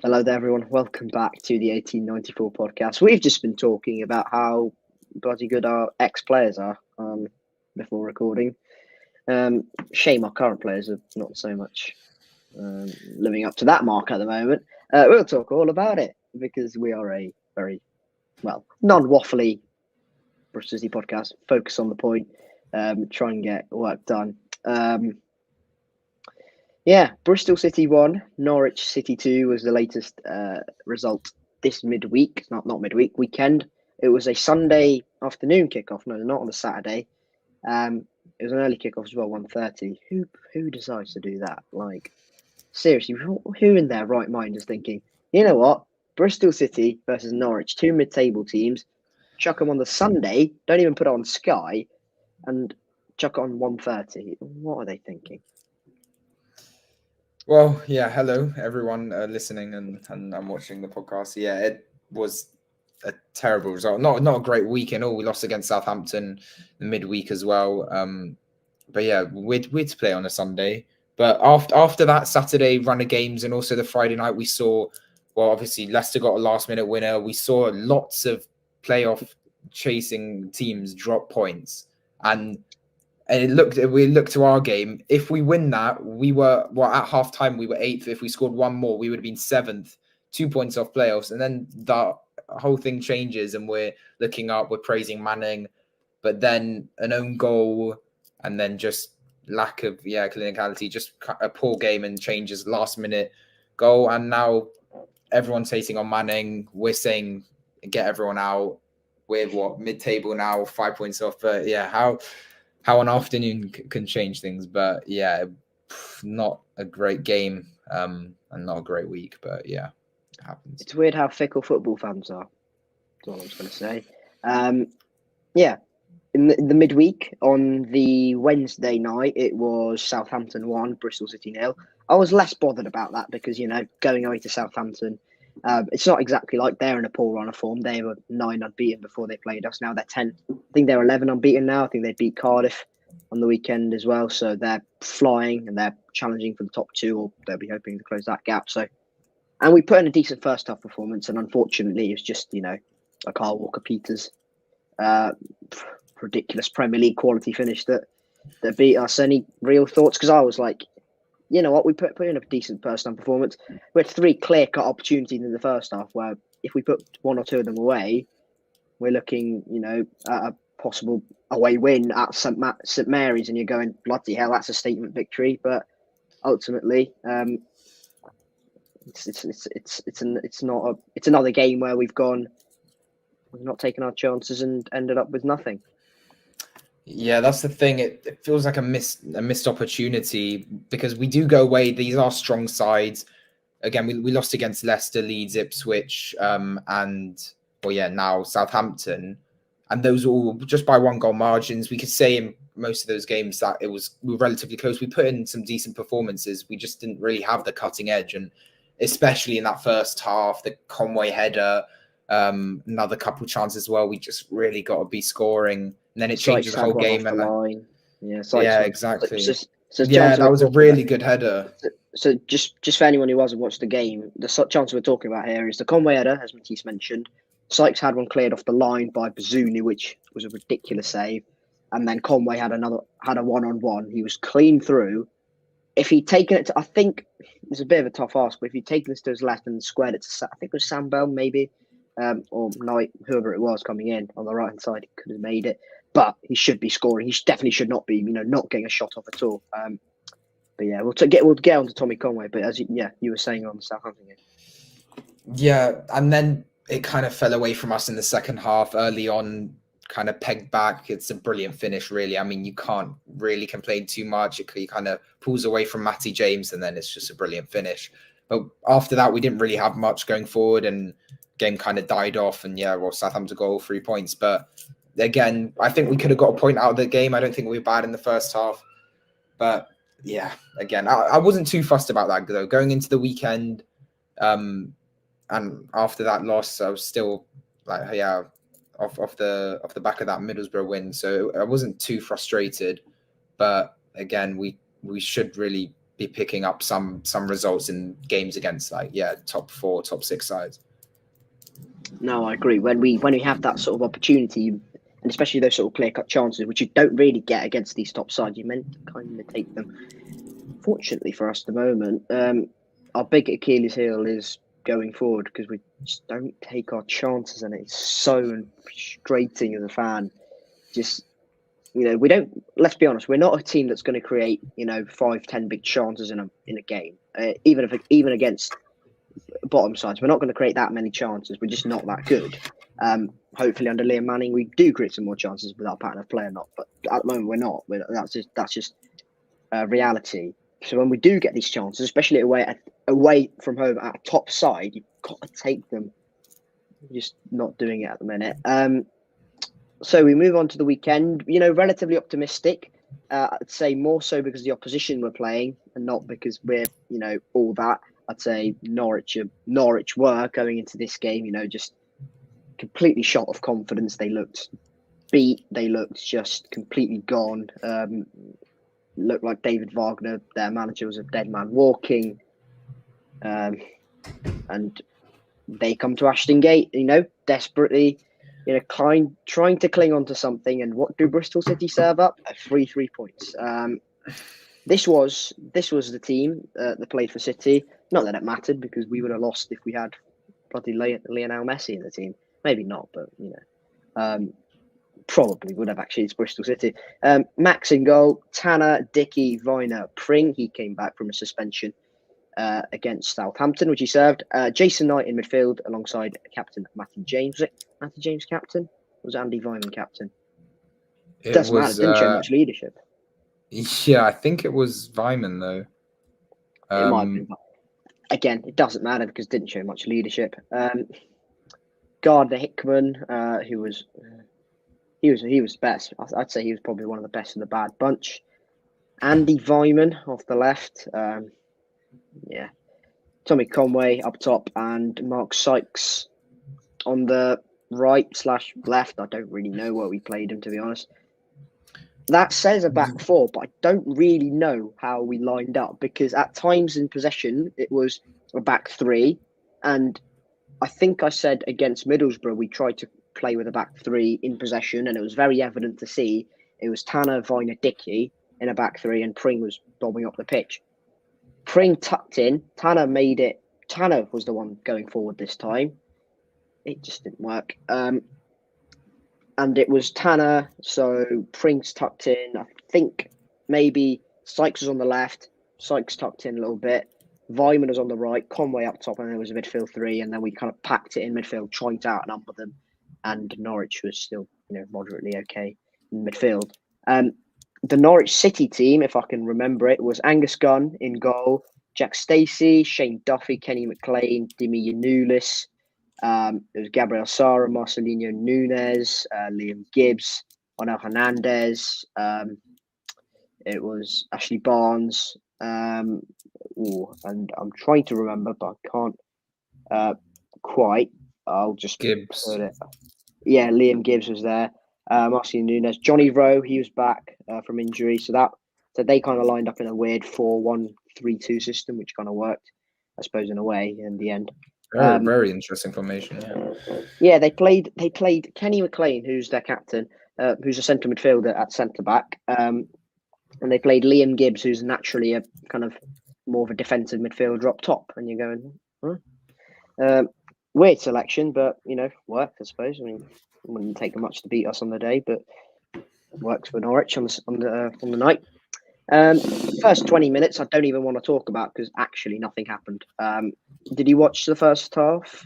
Hello there, everyone. Welcome back to the 1894 podcast. We've just been talking about how bloody good our ex-players are before recording. Shame our current players are not so much living up to that mark at the moment. We'll talk all about it because we are a very, non-waffly Bristol City podcast. Focus on the point, try and get work done. Bristol City 1, Norwich City 2 was the latest result this midweek. Not midweek, weekend. It was a Sunday afternoon kickoff. No, not on a Saturday. It was an early kickoff as well, 1:30. Who decides to do that? Like, seriously, who in their right mind is thinking, you know what? Bristol City versus Norwich, two mid-table teams. Chuck them on the Sunday. Don't even put it on Sky, and chuck it on 1:30. What are they thinking? Well, yeah, hello everyone listening and watching the podcast. Yeah, it was a terrible result. Not a great week in all. We lost against Southampton the midweek as well. But yeah, we'd to play on a Sunday. But after that Saturday run of games and also the Friday night, we saw, well, obviously Leicester got a last minute winner. We saw lots of playoff chasing teams drop points, and we looked to our game. If we win that, we were at half time we were 8th. If we scored one more, we would have been 7th, 2 points off playoffs. And then the whole thing changes and we're looking up, we're praising Manning, but then an own goal and then just lack of clinicality, just a poor game and changes last minute goal. And now everyone's hating on Manning. We're saying get everyone out. We're mid-table now, 5 points off. But yeah, how an afternoon can change things. But yeah, not a great game and not a great week. But yeah, it happens. It's weird how fickle football fans are. That's all I was going to say. In the midweek on the Wednesday night, it was Southampton 1, Bristol City 0. I was less bothered about that because, going away to Southampton, it's not exactly like they're in a poor run of form. They were 9 unbeaten before they played us. Now they're 10. I think they're 11 unbeaten now. I think they beat Cardiff on the weekend as well. So they're flying and they're challenging for the top 2, or they'll be hoping to close that gap. And we put in a decent first half performance, and unfortunately, it's just, a Kyle Walker-Peters ridiculous Premier League quality finish that beat us. Any real thoughts? Because I was like, you know what, we put in a decent first half performance. We had 3 clear-cut opportunities in the first half where if we put 1 or 2 of them away, we're looking, at a possible away win at St Mary's, and you're going, bloody hell, that's a statement victory. But ultimately, it's another game where we've not taken our chances and ended up with nothing. Yeah, that's the thing. It feels like a missed opportunity because we do go away. These are strong sides. Again, we lost against Leicester, Leeds, Ipswich, now Southampton, and those all just by 1 goal margins. We could say in most of those games that we were relatively close. We put in some decent performances. We just didn't really have the cutting edge, and especially in that first half, the Conway header, another couple chances as well. We just really got to be scoring. And then it changes the whole game. And line. Exactly. That was a really good header. So just for anyone who hasn't watched the game, the chance we're talking about here is the Conway header, as Matiss mentioned. Sykes had one cleared off the line by Bazunu, which was a ridiculous save. And then Conway had a one-on-one. He was clean through. If he'd taken it to, I think it's a bit of a tough ask, but if he'd taken this to his left and squared it to, I think it was Sam Bell, maybe, or Knight, whoever it was coming in on the right-hand side, he could have made it. But he should be scoring. He definitely should not be, not getting a shot off at all. But yeah, we'll get on to Tommy Conway. But as you were saying on the Southampton game. Yeah, and then it kind of fell away from us in the second half. Early on, kind of pegged back. It's a brilliant finish, really. I mean, you can't really complain too much. He kind of pulls away from Matty James, and then it's just a brilliant finish. But after that, we didn't really have much going forward, and game kind of died off. And Southampton got all 3 points, but again, I think we could have got a point out of the game. I don't think we were bad in the first half. But yeah, again, I wasn't too fussed about that, though. Going into the weekend, and after that loss, I was still like, off the back of that Middlesbrough win. So I wasn't too frustrated. But again, we should really be picking up some results in games against top 4, top 6 sides. No, I agree. When we have that sort of opportunity, and especially those sort of clear-cut chances, which you don't really get against these top sides, you're meant to kind of take them. Fortunately for us at the moment, our big Achilles heel is going forward because we just don't take our chances, and it's so frustrating as a fan. Just, we don't. Let's be honest, we're not a team that's going to create 5-10 big chances in a game, even against bottom sides. We're not going to create that many chances. We're just not that good. Hopefully under Liam Manning we do create some more chances with our pattern of play or not, but at the moment we're not. That's just reality. So when we do get these chances, especially away from home at a top side, you've got to take them. We're just not doing it at the minute. So we move on to the weekend. Relatively optimistic. I'd say more so because the opposition we're playing, and not because we're all that. I'd say Norwich were going into this game, just completely shot of confidence. They looked beat. They looked just completely gone. Looked like David Wagner, their manager, was a dead man walking. And they come to Ashton Gate, desperately, trying to cling on to something. And what do Bristol City serve up? 3 points. This was the team that played for City. Not that it mattered, because we would have lost if we had bloody Lionel Messi in the team. Maybe not, but probably would have actually. It's Bristol City. Max in goal. Tanner, Dickey, Viner, Pring. He came back from a suspension against Southampton, which he served. Jason Knight in midfield alongside captain Matty James. Was it Matty James captain? Or was Andy Vyman captain? Doesn't matter. Didn't show much leadership. Yeah, I think it was Vyman though. It might have been. Again, it doesn't matter because it didn't show much leadership. Gardner Hickman, who was best. I'd say he was probably one of the best of the bad bunch. Andy Vyman off the left. Tommy Conway up top and Mark Sykes on the right/left. I don't really know where we played him, to be honest. That says a back 4, but I don't really know how we lined up, because at times in possession it was a back 3, and I think I said against Middlesbrough we tried to play with a back 3 in possession, and it was very evident to see it was Tanner, Viner, Dickey in a back 3, and Pring was bobbing up the pitch. Pring tucked in. Tanner made it. Tanner was the one going forward this time. It just didn't work. And it was Tanner, so Pring's tucked in. I think maybe Sykes was on the left. Sykes tucked in a little bit. Vyman was on the right. Conway up top, and there was a midfield 3. And then we kind of packed it in midfield, trying to outnumber them. And Norwich was still, moderately okay in midfield. The Norwich City team, if I can remember it, was Angus Gunn in goal, Jack Stacey, Shane Duffy, Kenny McLean, Dimi Yanulis. It was Gabriel Sara, Marcelino Nunes, Liam Gibbs, Onel Hernandez. It was Ashley Barnes. And I'm trying to remember, but I can't quite. I'll just Gibbs. put it. Yeah, Liam Gibbs was there. Marcelino Nunes, Johnny Rowe, he was back from injury. So they kind of lined up in a weird 4-1-3-2 system, which kind of worked, I suppose, in a way in the end. Very interesting formation. Yeah, they played Kenny McLean, who's their captain, who's a centre midfielder at centre back, and they played Liam Gibbs, who's naturally a kind of more of a defensive midfielder up top. And you're going, weird selection, but worked, I suppose. I mean, it wouldn't take much to beat us on the day, but works for Norwich on the night. First 20 minutes, I don't even want to talk about because actually nothing happened. Did you watch the first half?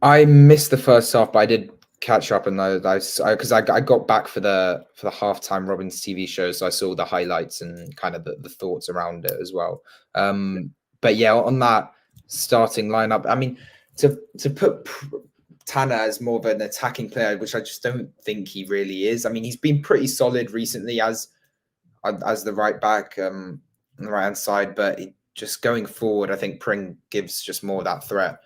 I missed the first half, but I did catch up, and because I got back for the halftime Robin's TV show, so I saw the highlights and kind of the thoughts around it as well. But yeah, on that starting lineup, I mean, to put Tanner as more of an attacking player, which I just don't think he really is. I mean, he's been pretty solid recently as the right back on the right hand side, but just going forward, I think Pring gives just more of that threat.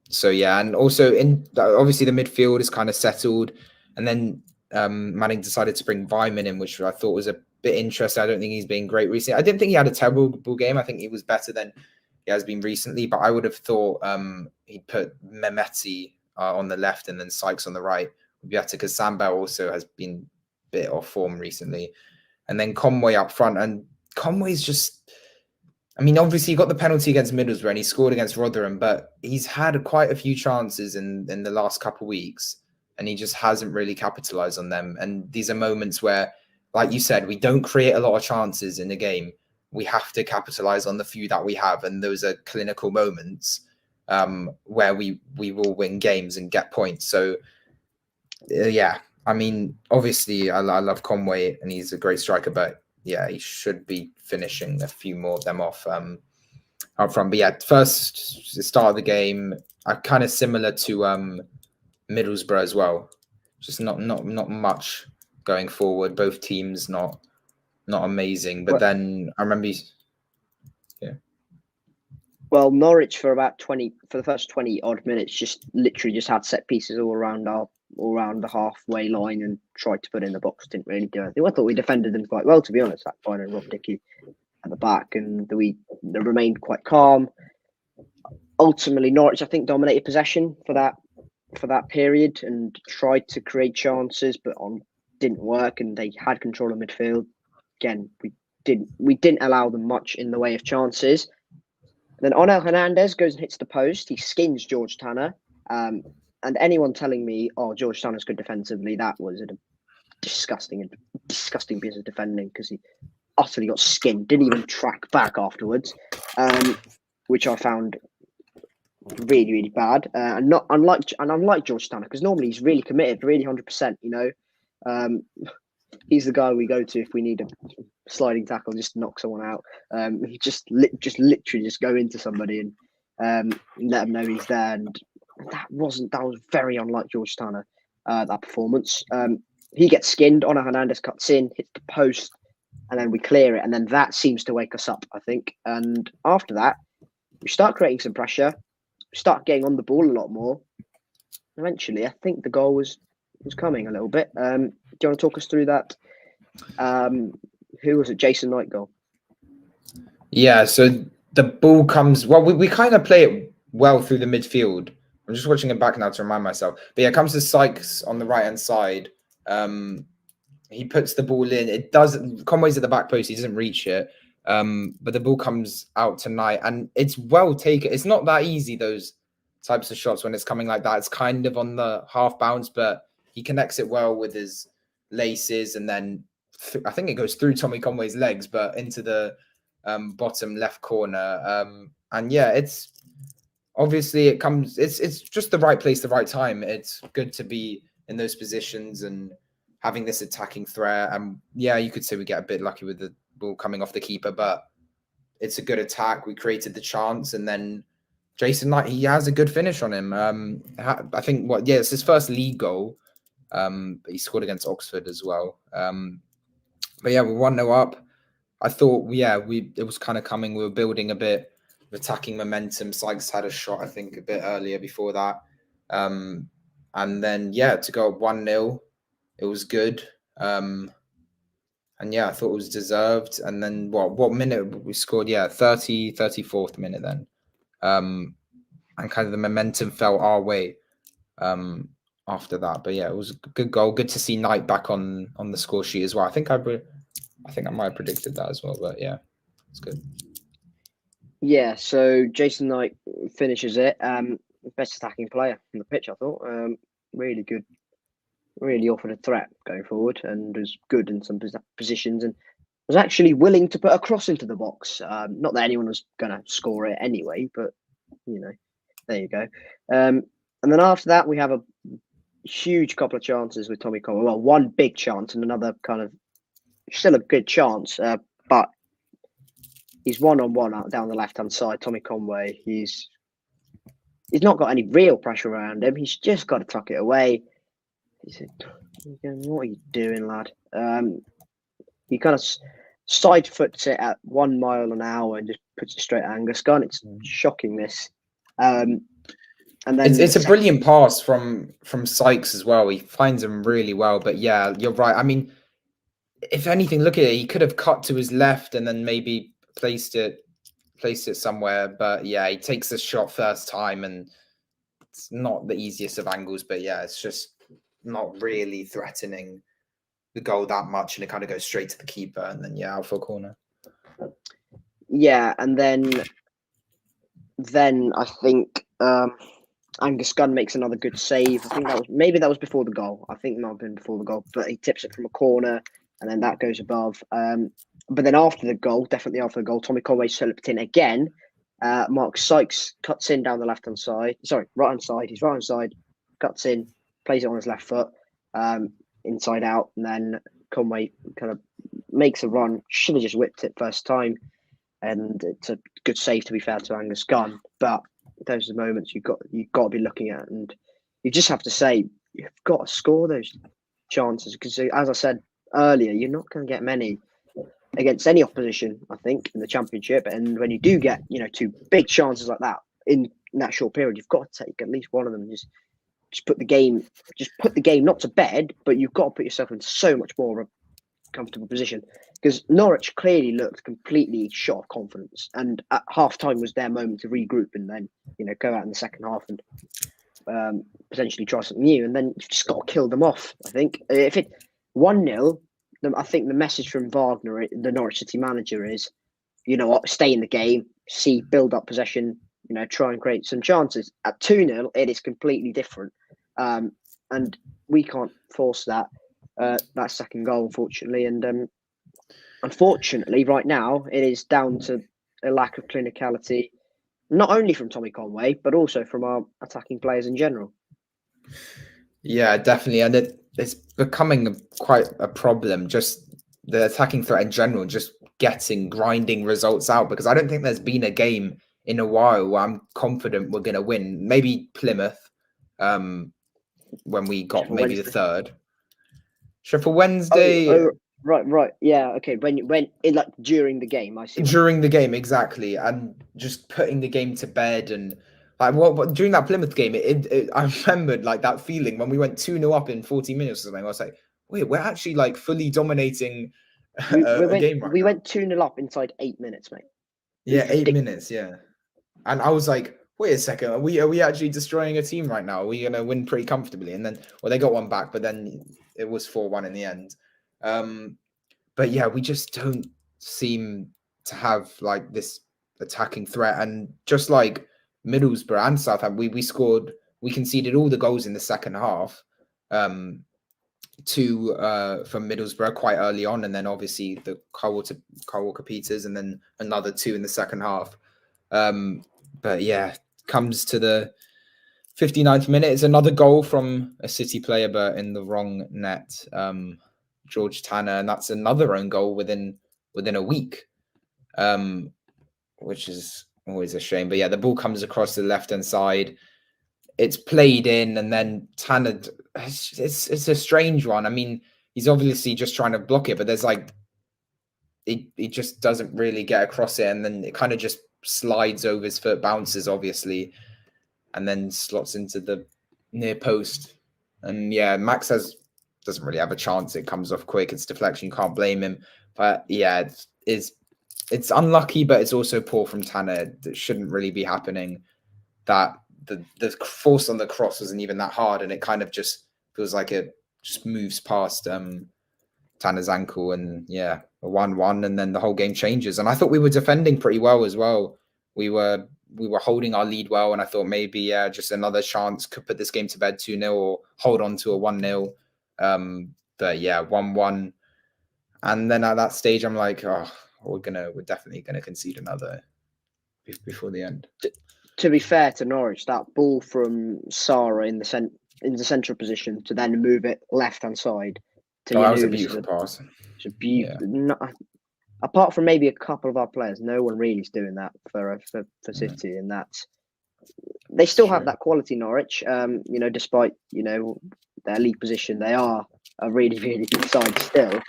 So yeah, and also obviously the midfield is kind of settled, and then Manning decided to bring Vyman in, which I thought was a bit interesting. I don't think he's been great recently. I didn't think he had a terrible game. I think he was better than he has been recently, but I would have thought he'd put Mehmeti on the left and then Sykes on the right would be better, because Sam Bell also has been a bit off form recently. And then Conway up front, and Conway's just, I mean, obviously he got the penalty against Middlesbrough and he scored against Rotherham, but he's had quite a few chances in the last couple of weeks and he just hasn't really capitalized on them. And these are moments where, like you said, we don't create a lot of chances in the game. We have to capitalize on the few that we have. And those are clinical moments where we will win games and get points. So, yeah, I mean, obviously I love Conway and he's a great striker, but yeah, he should be finishing a few more of them off up front. But yeah, first start of the game, kind of similar to Middlesbrough as well. Just not much going forward. Both teams not amazing. But then I remember, Well, Norwich for the first 20 odd minutes, just literally had set pieces all around the halfway line and tried to put in the box. Didn't really do anything. I thought we defended them quite well, to be honest. That final Rob Dickey at the back, and they remained quite calm. Ultimately, Norwich, I think, dominated possession for that period and tried to create chances, but didn't work. And they had control of midfield. Again, we didn't allow them much in the way of chances. Then Onel Hernandez goes and hits the post. He skins George Tanner. And anyone telling me, "Oh, George Tanner's good defensively," that was a disgusting piece of defending, because he utterly got skinned. Didn't even track back afterwards, which I found really, really bad. And not unlike George Tanner, because normally he's really committed, really 100%. He's the guy we go to if we need a sliding tackle, just to knock someone out. He just literally go into somebody and let them know he's there. And that was very unlike George Tanner, that performance. He gets skinned. Onel Hernandez cuts in, hits the post, and then we clear it. And then that seems to wake us up, I think. And after that, we start creating some pressure. We start getting on the ball a lot more. Eventually, I think the goal was coming a little bit. Do you want to talk us through that? Who was it? Jason Knight goal. Yeah, so the ball comes. Well, we kind of play it well through the midfield. I'm just watching it back now to remind myself. But yeah, it comes to Sykes on the right hand side. He puts the ball in. It does. Conway's at the back post. He doesn't reach it. But the ball comes out to Knight, and it's well taken. It's not that easy, those types of shots, when it's coming like that. It's kind of on the half bounce, but he connects it well with his laces, and then I think it goes through Tommy Conway's legs, but into the bottom left corner. And yeah, it's obviously it's just the right place, the right time. It's good to be in those positions and having this attacking threat. And yeah, you could say we get a bit lucky with the ball coming off the keeper, but it's a good attack. We created the chance, and then Jason Knight, he has a good finish on him. I think it's his first league goal. But he scored against Oxford as well. But yeah, we're 1-0 up. I thought, it was kind of coming. We were building a bit of attacking momentum. Sykes had a shot, I think, a bit earlier before that. And then, to go up 1-0, it was good. And yeah, I thought it was deserved. And then what minute we scored? Yeah, 34th minute then. And kind of the momentum fell our way after that. But yeah, it was a good goal. Good to see Knight back on the score sheet as well. I think I might have predicted that as well, but yeah, it's good. Yeah, so Jason Knight finishes it. Best attacking player on the pitch, I thought. Really good. Really offered a threat going forward, and was good in some positions, and was actually willing to put a cross into the box. Not that anyone was going to score it anyway, but there you go. And then after that, we have a huge couple of chances with Tommy Conway. Well, one big chance and another kind of still a good chance, but he's 1-on-1 down the left-hand side. Tommy Conway, he's not got any real pressure around him. He's just got to tuck it away. He said, "What are you doing, lad?" He kind of side foots it at 1 mile an hour and just puts it straight at Angus Gunn. It's shocking, this. And then it's a brilliant pass from Sykes as well. He finds him really well. But yeah, you're right. I mean, if anything, look at it. He could have cut to his left and then maybe placed it somewhere. But yeah, he takes the shot first time, and it's not the easiest of angles. But yeah, it's just not really threatening the goal that much, and it kind of goes straight to the keeper, and then out for a corner. Yeah, and then I think Angus Gunn makes another good save. I think that was before the goal. I think it might have been before the goal, but he tips it from a corner, and then that goes above. But then after the goal, Tommy Conway slipped in again. Mark Sykes cuts in down the left-hand side. Sorry, right-hand side. He's right-hand side, cuts in, plays it on his left foot, inside out, and then Conway kind of makes a run. Should have just whipped it first time, and it's a good save, to be fair to Angus Gunn. But those are the moments you've got to be looking at, and you just have to say you've got to score those chances, because as I said earlier, you're not going to get many against any opposition, I think, in the Championship. And when you do get, two big chances like that in that short period, you've got to take at least one of them. Just put the game not to bed, but you've got to put yourself in so much more of a comfortable position, because Norwich clearly looked completely shot of confidence, and at half time was their moment to regroup and then go out in the second half and potentially try something new. And then you've just got to kill them off. I think if it 1-0, I think the message from Wagner, the Norwich City manager, is, stay in the game, build up possession, try and create some chances. At 2-0, it is completely different, and we can't force that second goal, unfortunately. And unfortunately, right now, it is down to a lack of clinicality, not only from Tommy Conway, but also from our attacking players in general. Yeah, definitely. And it's becoming quite a problem, just the attacking threat in general, just grinding results out, because I don't think there's been a game in a while where I'm confident we're going to win. Maybe Plymouth, when we got maybe the third. Sheffield Wednesday. Right. Yeah. Okay. When during the game, I see. During the game, exactly. And just putting the game to bed, and what during that Plymouth game, I remembered that feeling when we went 2-0 up in 40 minutes or something. I was like, wait, we're actually fully dominating a game right now. We went 2-0 up inside 8 minutes, mate. Yeah, 8 minutes, yeah. And I was like, wait a second, are we actually destroying a team right now? Are we gonna win pretty comfortably? And then they got one back, but then it was 4-1 in the end. But yeah, we just don't seem to have this attacking threat. And just like Middlesbrough and Southampton, we conceded all the goals in the second half. Two from Middlesbrough quite early on, and then obviously the Kyle Walker Peters, and then another 2 in the second half. But yeah, comes to the 59th minute. It's another goal from a City player, but in the wrong net. George Tanner, and that's another own goal within a week, which is always a shame. But yeah, the ball comes across the left-hand side. It's played in, and then Tanner, it's a strange one. I mean, he's obviously just trying to block it, but there's he just doesn't really get across it, and then it kind of just slides over his foot, bounces obviously, and then slots into the near post. And yeah, Max doesn't really have a chance. It comes off quick. It's deflection. You can't blame him. But yeah, it's unlucky, but it's also poor from Tanner. That shouldn't really be happening. That the force on the cross wasn't even that hard, and it kind of just feels like it just moves past Tanner's ankle, and yeah, a 1-1, and then the whole game changes. And I thought we were defending pretty well as well. We were holding our lead well, and I thought maybe just another chance could put this game to bed 2-0 or hold on to a 1-0. But yeah, 1-1, and then at that stage I'm like, we're definitely gonna concede another before the end. To be fair to Norwich, that ball from Sarah in the central position to then move it left hand side to that was a beautiful pass. It's a beautiful. Yeah. Apart from maybe a couple of our players, no one really is doing that for City, and that's they still have that quality. Norwich, despite their league position, they are a really, really good side still.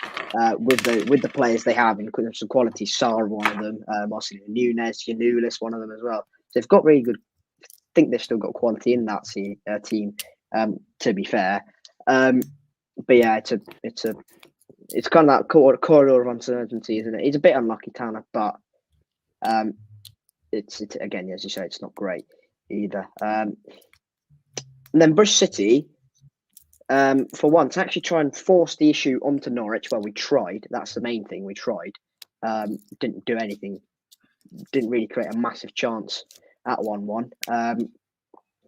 With the players they have, and some quality. Sarr, one of them, Marcelino Nunes, Yanulis, one of them as well. So they've got really good. I think they've still got quality in that team. To be fair, but yeah, it's it's kind of that corridor of uncertainty, isn't it? He's a bit unlucky, Tanner, but it's again, as you say, it's not great either. And then Bristol City, for once, actually try and force the issue onto Norwich. Well, we tried. That's the main thing. We tried. Didn't do anything. Didn't really create a massive chance at 1-1. And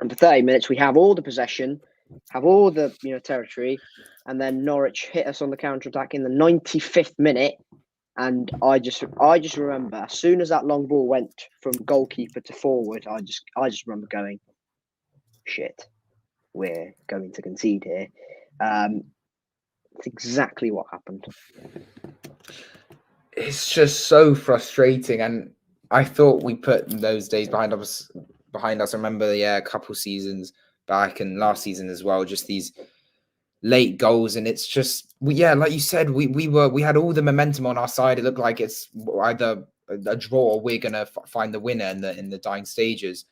for 30 minutes, we have all the possession, have all the territory, and then Norwich hit us on the counter attack in the 95th minute. And I just remember, as soon as that long ball went from goalkeeper to forward, I just remember going, shit, we're going to concede here. It's exactly what happened. It's just so frustrating, and I thought we put those days behind us. I remember, a couple seasons back and last season as well, just these late goals, and it's just like you said, we had all the momentum on our side. It looked like it's either a draw or we're gonna find the winner in the dying stages.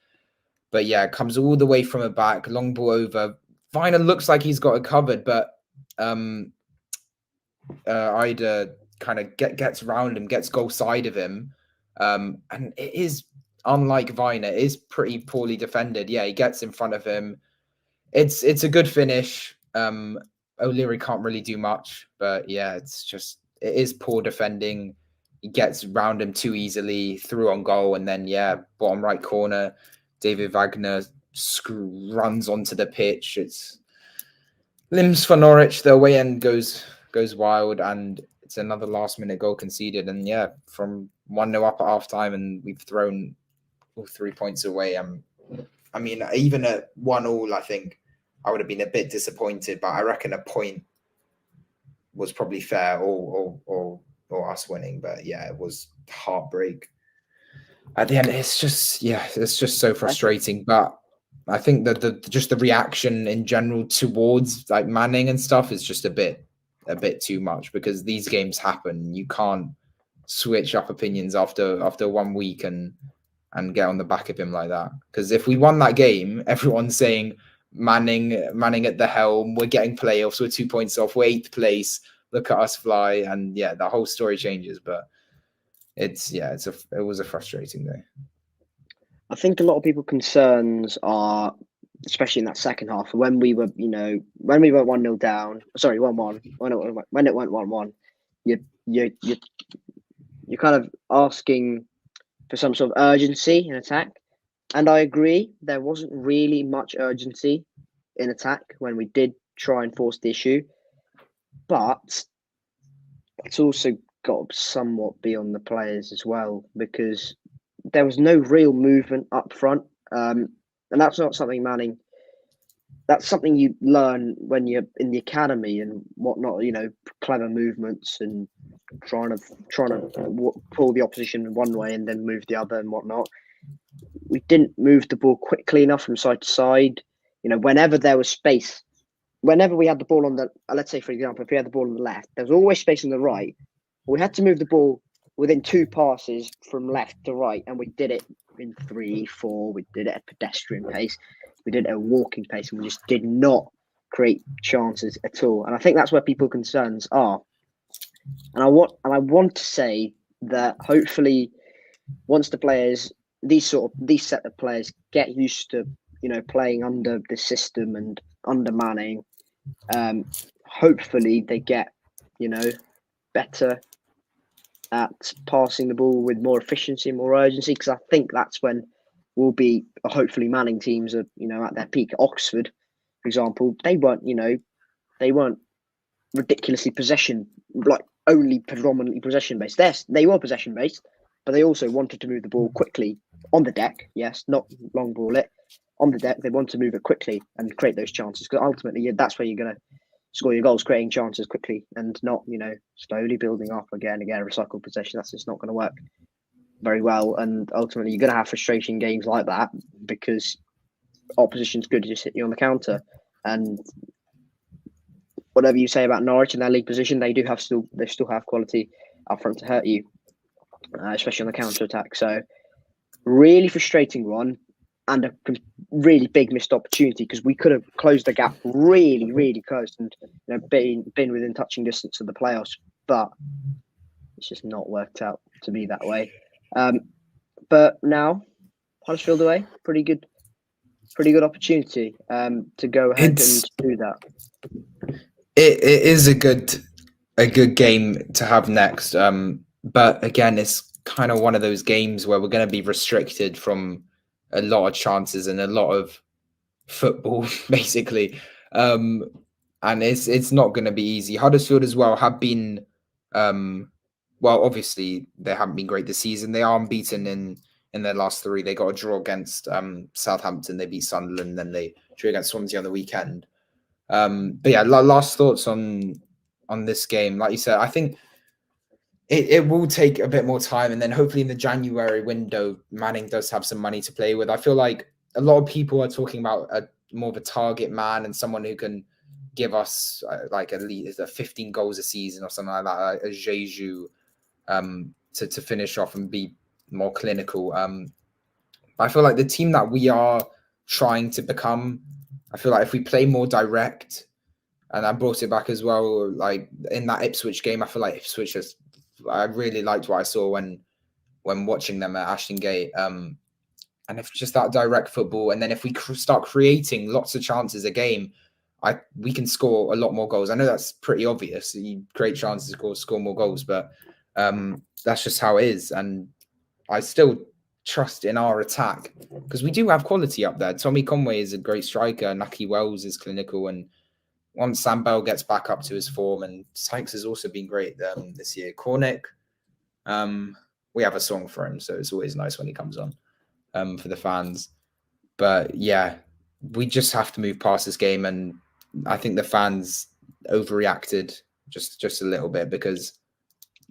But it comes all the way from a back, long ball over. Viner looks like he's got it covered, but Ida kind of gets around him, gets goal side of him, and it is, unlike Viner, it is pretty poorly defended. He gets in front of him. It's a good finish. O'Leary can't really do much, but it is poor defending. He gets round him too easily, through on goal, and then bottom right corner, David Wagner runs onto the pitch. It's limbs for Norwich. The away end goes wild, and it's another last minute goal conceded. And from 1-0 up at half time, and we've thrown all 3 points away. I mean, even at 1-1, I think I would have been a bit disappointed, but I reckon a point was probably fair, or us winning. But it was heartbreak at the end. It's just so frustrating. But I think that the reaction in general towards like Manning and stuff is just a bit too much, because these games happen. You can't switch up opinions after 1 week and get on the back of him like that. Because if we won that game, everyone's saying Manning at the helm, we're getting playoffs, we're 2 points off, we're 8th place, look at us fly, and the whole story changes. But it was a frustrating day. I think a lot of people's concerns are, especially in that second half, when we were 1-0 down, 1-1, when it went 1-1, you're kind of asking for some sort of urgency in attack. And I agree, there wasn't really much urgency in attack when we did try and force the issue. But it's also got to somewhat be on the players as well, because there was no real movement up front. And that's not something Manning... That's something you learn when you're in the academy and whatnot, clever movements and trying to pull the opposition one way and then move the other and whatnot. We didn't move the ball quickly enough from side to side. Whenever there was space, whenever we had the ball on the, let's say, for example, if we had the ball on the left, there was always space on the right. We had to move the ball within 2 passes from left to right, and we did it in 3, 4. We did it at pedestrian pace. We did it at walking pace, and we just did not create chances at all. And I think that's where people's concerns are. And I want to say that hopefully, once the players, these set of players get used to playing under the system and under Manning, hopefully they get better at passing the ball with more efficiency and more urgency, because I think that's when we'll be hopefully Manning teams are at their peak. Oxford, for example, they weren't ridiculously possession, like only predominantly possession based. They were possession based, but they also wanted to move the ball quickly on the deck. Yes, not long ball it on the deck. They want to move it quickly and create those chances, because ultimately that's where you're going to score your goals, creating chances quickly and not slowly building up again, recycled possession. That's just not going to work very well, and ultimately you're going to have frustration games like that, because opposition's good to just hit you on the counter. And whatever you say about Norwich and their league position, they still have quality up front to hurt you, especially on the counter attack. So really frustrating one. and a really big missed opportunity, because we could have closed the gap really, really close and been within touching distance of the playoffs, but it's just not worked out to be that way. But now Huddersfield away, pretty good opportunity to go ahead and do that. It is a good game to have next. But again, it's kind of one of those games where we're going to be restricted from a lot of chances and a lot of football, basically. And it's not going to be easy. Huddersfield as well have been, well, obviously they haven't been great this season. They are unbeaten in their last 3. They got a draw against Southampton. They beat Sunderland, then they drew against Swansea on the weekend. But yeah, last thoughts on this game. Like you said, I think it will take a bit more time, and then hopefully in the January window, Manning does have some money to play with. I feel like a lot of people are talking about more of a target man and someone who can give us like at least 15 goals a season or something like that, like a Jeju, to finish off and be more clinical. I feel like the team that we are trying to become, I feel like if we play more direct, and I brought it back as well, like in that Ipswich game, I feel like Ipswich I really liked what I saw when watching them at Ashton Gate. And if just that direct football, and then if we start creating lots of chances a game, we can score a lot more goals. I know that's pretty obvious. You create chances, score more goals, but that's just how it is. And I still trust in our attack because we do have quality up there. Tommy Conway is a great striker. Naki Wells is clinical, and once Sam Bell gets back up to his form, and Sykes has also been great this year. Cornick, we have a song for him, so it's always nice when he comes on for the fans. But yeah, we just have to move past this game, and I think the fans overreacted just a little bit because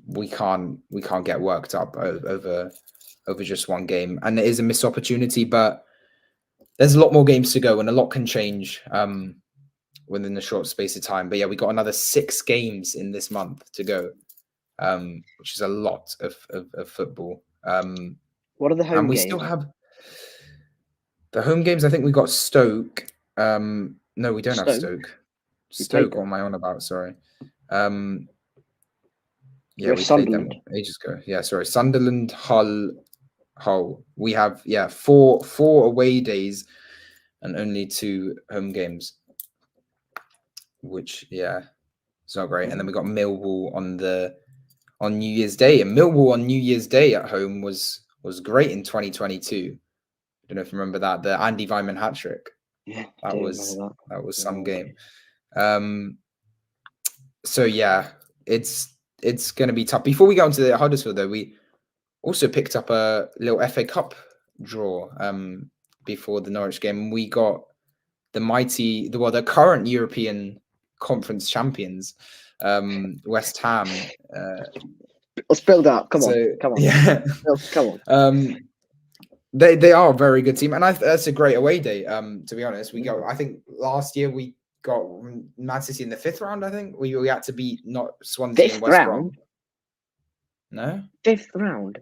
we can't get worked up over just one game, and it is a missed opportunity. But there's a lot more games to go, and a lot can change within a short space of time. But yeah, we got another 6 games in this month to go, which is a lot of football. What are the home games? And we still have the home games. I think we got Stoke. No, we don't have Stoke. Stoke, what am I on about? Sorry. Yeah, we played them ages ago. Yeah, sorry. Sunderland, Hull. We have 4 away days and only 2 home games, which it's not great. And then we got Millwall on New Year's Day, and Millwall on New Year's Day at home was great in 2022. I don't know if you remember that, the Andy Weimann hat trick. Yeah, that was some game. So yeah, it's going to be tough. Before we go into the Huddersfield, though, we also picked up a little FA Cup draw before the Norwich game. We got the current European Conference champions, West Ham. Let's build up. Come on. Yeah, come on. They are a very good team, and that's a great away day. To be honest, I think last year we got Man City in the 5th round. I think we had to beat not Swansea and West Brom. No, 5th round.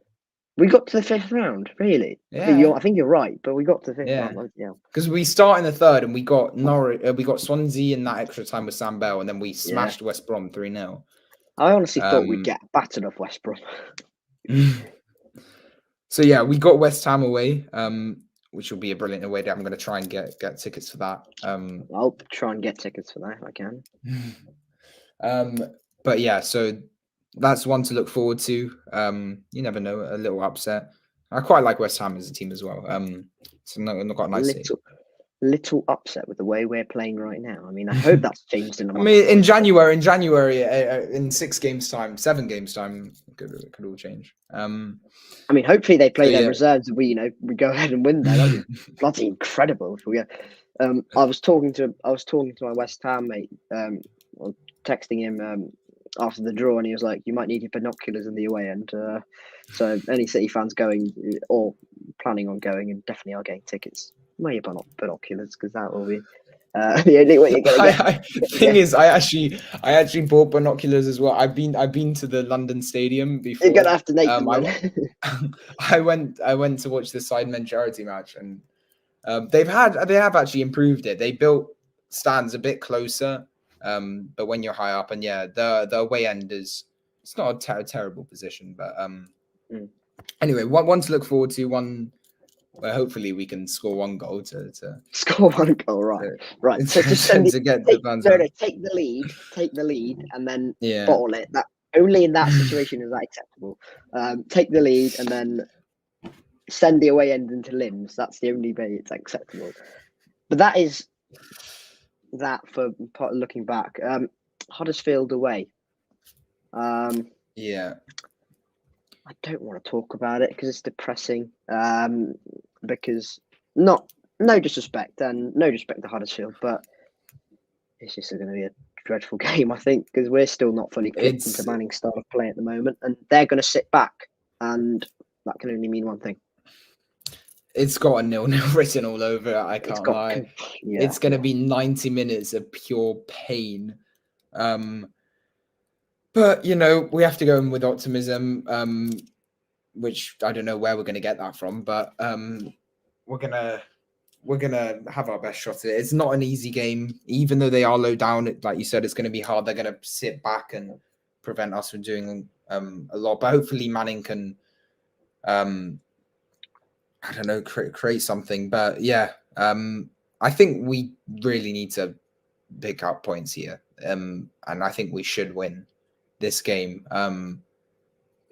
We got to the 5th round, really? Yeah, I think you're right, but we got to the 5th round. Yeah, because we start in the 3rd, and we got Norwich. We got Swansea in that extra time with Sam Bell, and then we smashed West Brom 3-0. I honestly thought we'd get battered off West Brom. So yeah, we got West Ham away, which will be a brilliant away day. I'm going to try and get tickets for that. I'll try and get tickets for that if I can. But yeah, so that's one to look forward to. You never know, a little upset. I quite like West Ham as a team as well. So not got nice. Little upset with the way we're playing right now. I mean, I hope that's changed in a month. I mean, in January, in 6 games time, 7 games time, it could all change. I mean, hopefully they play their reserves and we go ahead and win there. That'd be bloody incredible if we go. I was talking to my West Ham mate, texting him after the draw, and he was like, "You might need your binoculars in the away end." So any City fans going or planning on going, and definitely are getting tickets, wear your binoculars, because that will be the only way you're going to get. Thing is, I actually bought binoculars as well. I've been to the London Stadium before. You're gonna have to make them. I went to watch the Sidemen charity match, and They have actually improved it. They built stands a bit closer, but when you're high up, and the away end it's not a terrible position, but anyway, one to look forward to, one where hopefully we can score one goal to score one goal, right. So just send to get the fans. Take the lead, and then Yeah. bottle it. That only in that situation is that acceptable. Take the lead and then send the away end into limbs. That's the only way it's acceptable. But that is that for looking back. Huddersfield away. Yeah. I don't want to talk about it because it's depressing. Because no disrespect to Huddersfield, but it's just going to be a dreadful game, I think, because we're still not fully clicked into Manning's style of play at the moment, and they're going to sit back, and that can only mean one thing. It's got a 0-0 written all over it. I can't lie. Yeah, it's going to be 90 minutes of pure pain. But, we have to go in with optimism, which I don't know where we're going to get that from. But we're gonna have our best shot at it. It's not an easy game. Even though they are low down, like you said, it's going to be hard. They're going to sit back and prevent us from doing a lot. But hopefully Manning can, I don't know, create something. But yeah, I think we really need to pick up points here. And I think we should win this game.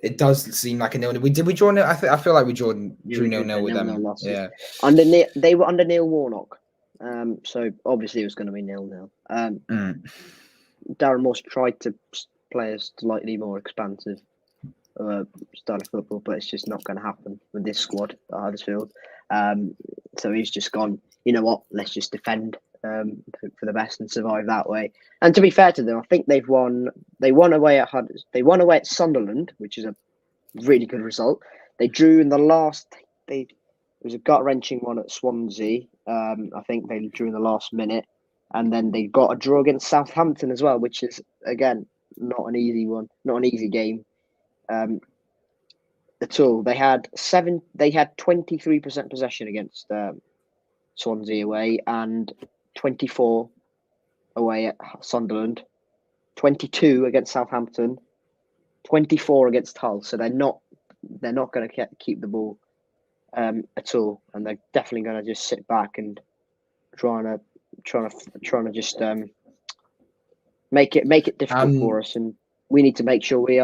It does seem like a 0-0. Did we draw nil? I feel like we drew 0-0 with them. Yeah, they were under Neil Warnock. So obviously it was going to be 0-0. Darren Moss tried to play a slightly more expansive style of football, but it's just not going to happen with this squad at Huddersfield. So he's just gone, you know what, let's just defend for the best and survive that way. And to be fair to them, I think they won away at They won away at Sunderland, which is a really good result. They drew in the last. It was a gut-wrenching one at Swansea. I think they drew in the last minute, and then they got a draw against Southampton as well, which is again not an easy one, not an easy game at all. They had 23% possession against Swansea away, and 24 away at Sunderland, 22 against Southampton, 24 against Hull. So they're not going to keep the ball at all, and they're definitely going to just sit back and trying to just make it difficult for us. And we need to make sure we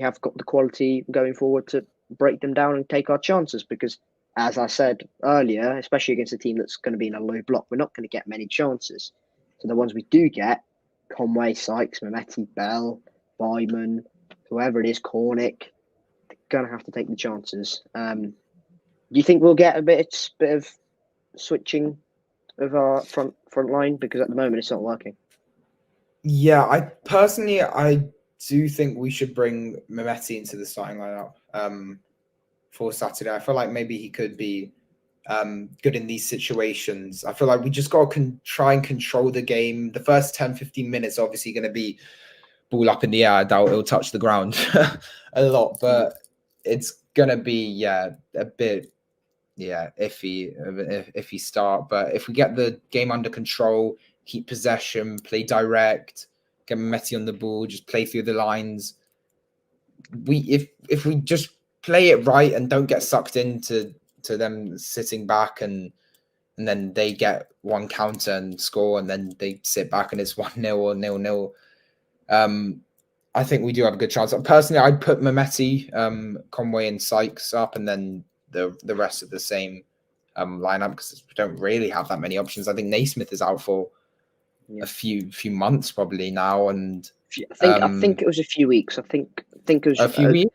have got the quality going forward to break them down and take our chances, because as I said earlier, especially against a team that's going to be in a low block, we're not going to get many chances. So the ones we do get, Conway, Sykes, Mehmeti, Bell, Byman, whoever it is, Cornick, they're going to have to take the chances. Do you think we'll get a bit of switching of our front line? Because at the moment it's not working. Yeah, I do think we should bring Mehmeti into the starting lineup for Saturday. I feel like maybe he could be good in these situations. I feel like we just got to try and control the game. The first 10-15 minutes obviously going to be ball up in the air. I doubt it'll touch the ground a lot, but it's going to be a bit iffy start. But if we get the game under control, keep possession, play direct, get Mehmeti on the ball, just play through the lines. If we just play it right and don't get sucked into them sitting back and then they get one counter and score and then they sit back and it's 1-0 or 0-0. I think we do have a good chance. Personally, I'd put Mehmeti, Conway and Sykes up and then the rest of the same lineup, because we don't really have that many options. I think Naismith is out for a few months probably now, and I think it was a few weeks. I think it was a few weeks.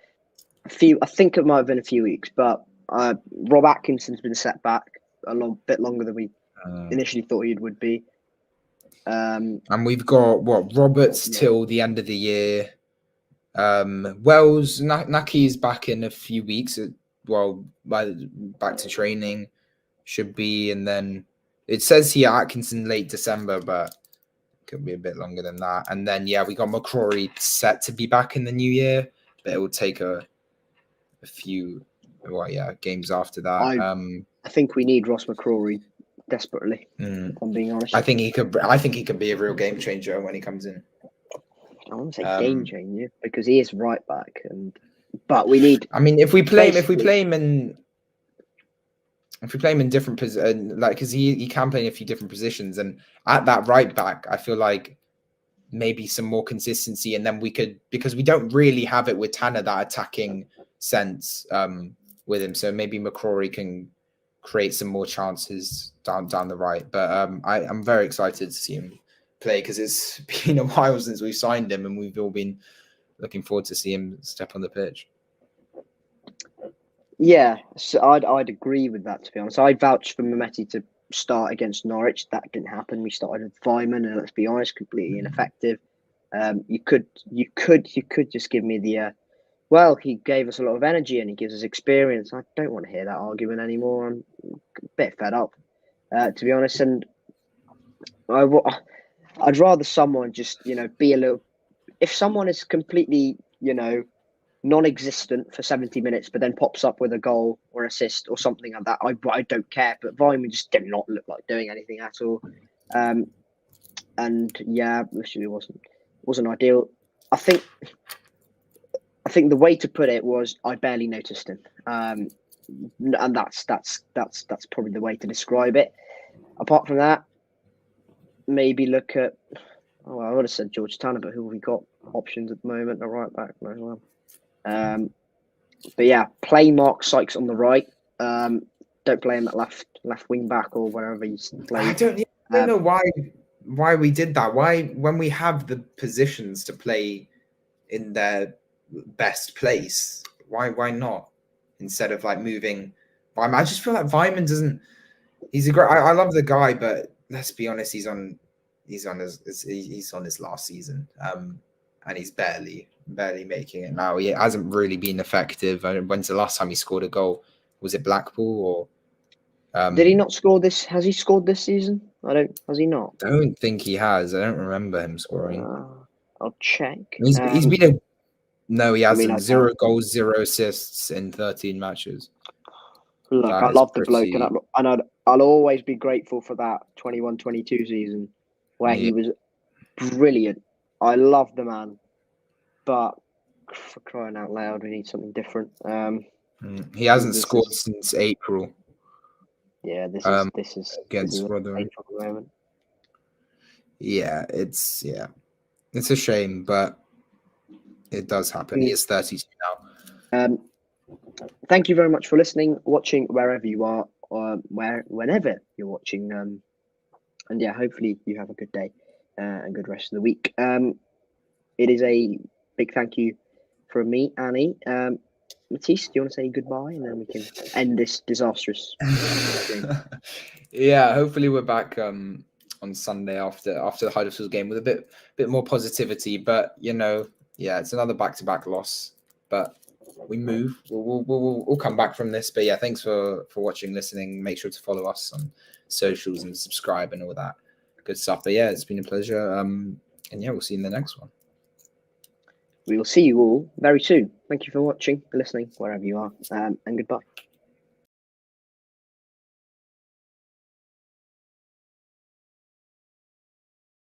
I think it might have been a few weeks, but Rob Atkinson's been set back a bit longer than we initially thought he would be. And we've got Roberts till the end of the year. Wells, Naki's back in a few weeks. Back to training should be, and then it says here Atkinson late December, but could be a bit longer than that. And then we got McCrory set to be back in the new year, but it will take a few games after that. I think we need Ross McCrory desperately. If I'm being honest, I think he could be a real game changer when he comes in. I want to say game changer because he is right back, but we need. I mean, if we play him in different positions, like because he can play in a few different positions, and at that right back, I feel like maybe some more consistency, and then we could, because we don't really have it with Tanner, that attacking sense with him. So maybe McCrory can create some more chances down the right. But I'm very excited to see him play because it's been a while since we've signed him, and we've all been looking forward to see him step on the pitch. Yeah, so I'd agree with that, to be honest. I'd vouch for Mehmeti to start against Norwich. That didn't happen. We started with Vyman, and let's be honest, completely ineffective. You could just give me the well, he gave us a lot of energy and he gives us experience. I don't want to hear that argument anymore. I'm a bit fed up, to be honest. And I'd rather someone just, be a little. If someone is completely, non-existent for 70 minutes, but then pops up with a goal or assist or something like that, I don't care. But Vyman just did not look like doing anything at all. And yeah, literally wasn't ideal. I think the way to put it was I barely noticed him, and that's probably the way to describe it. Apart from that, maybe look at. Oh, I would have said George Tanner, but who have we got options at the moment? A right back, no well. But yeah, play Mark Sykes on the right. Don't play him at left wing back or wherever he's played. I don't know why we did that. Why, when we have the positions to play in their best place, why not, instead of like moving Vyman? I just feel like Vyman doesn't. He's a great. I love the guy, but let's be honest, he's on his last season, and he's barely making it now. He hasn't really been effective. When's the last time he scored a goal? Was it Blackpool or? Did he not score this? Has he scored this season? Has he not? I don't think he has. I don't remember him scoring. I'll check. He's been no, he hasn't. I mean, 0 goals, 0 assists in 13 matches. Look, I love the bloke, and I'll always be grateful for that 21-22 season where he was brilliant. I love the man, but for crying out loud, we need something different. He hasn't scored since April. Yeah, this is against Rotherham. Yeah, it's a shame, but it does happen. He is 32 now. Thank you very much for listening, watching wherever you are, or whenever you're watching. And yeah, hopefully you have a good day and good rest of the week. It is a big thank you from me, Annie. Matiss, do you want to say goodbye, and then we can end this disastrous game? Yeah, hopefully we're back on Sunday after the Huddersfield game with a bit more positivity. But it's another back-to-back loss. But we move. We'll come back from this. But yeah, thanks for watching, listening. Make sure to follow us on socials and subscribe and all that good stuff. But yeah, it's been a pleasure. And yeah, we'll see you in the next one. We will see you all very soon. Thank you for watching, listening, wherever you are, and goodbye.